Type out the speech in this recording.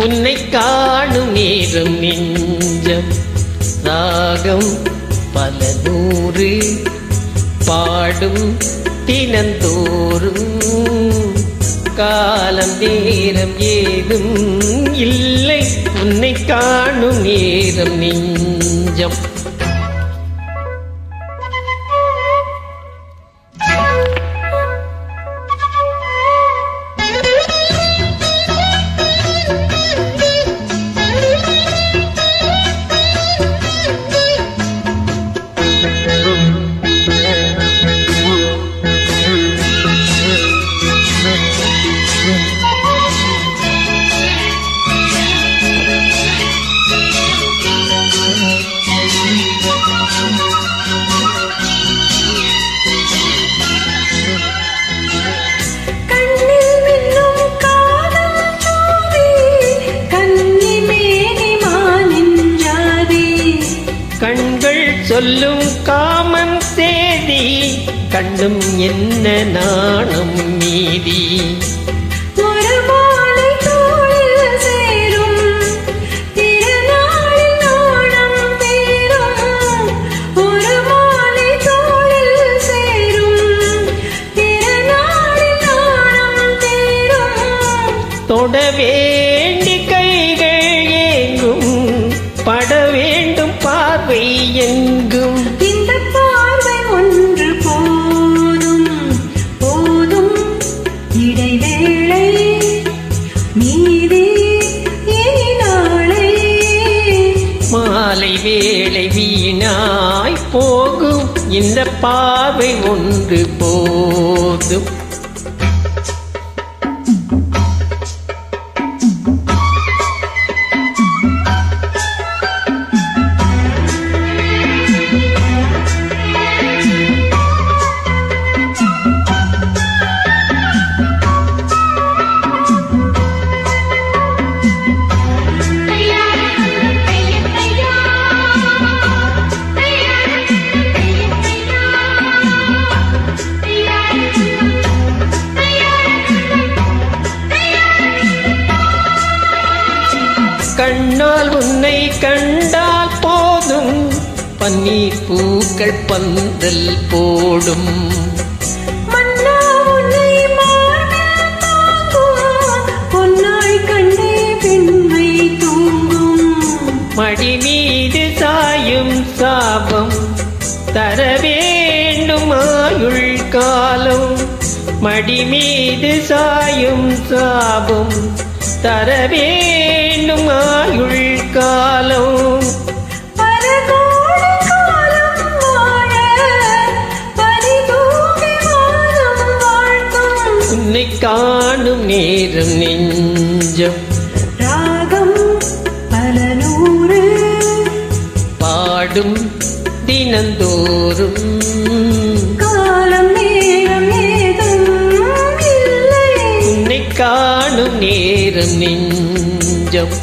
உன்னை காணும் நேரம் நெஞ்சம் ராகம் பல நூறு பாடும் தினந்தோறும் காலம் நேரம் ஏதும் இல்லை உன்னை காணும் நேரம் நெஞ்சம் கண்கள் சொல்லும் காமன் சேதி கண்ணும் என்ன நாணம் மீதி ஒரு மாலை தோளில் சேரும் திருநாளில் நாணம் தேரும் ஒரு மாலை தோளில் சேரும் திருநாளில் நாணம் தேரும் தொட வேண்டி கைகள் ஏங்கும் பட வேண்டும் பார்வை எங்கும் இந்த பார்வை ஒன்று போதும் போதும் இடைவேளை மீதி இனி நாளை மாலை வேளை வீணாய் போகும் இந்த பார்வை ஒன்று போதும் கண்ணால் உன்னை கண்டால் போதும் பன்னீர் பூக்கள் பந்தல் போடும் மன்னா உன்னை மார்பில் தாங்கும் பொன்னாய் கண்ணே பெண்மை தூங்கும் மடி மீது சாயும் சாபம் தர வேண்டும் ஆயுள் காலம் மடி மீது சாயும் சாபம் தர வேண்டும் ஆயுள் காலம் பரகோடி காலம் வாழ பரிதூவி வாழும் வாழ்த்தும் உன்னை காணும் நேரம் நெஞ்சம் ராகம் பல நூறு பாடும் தினந்தோறும் காலம் நேரம் ஏதும் இல்லை உன்னை காணும் நேரம் நெஞ்சம்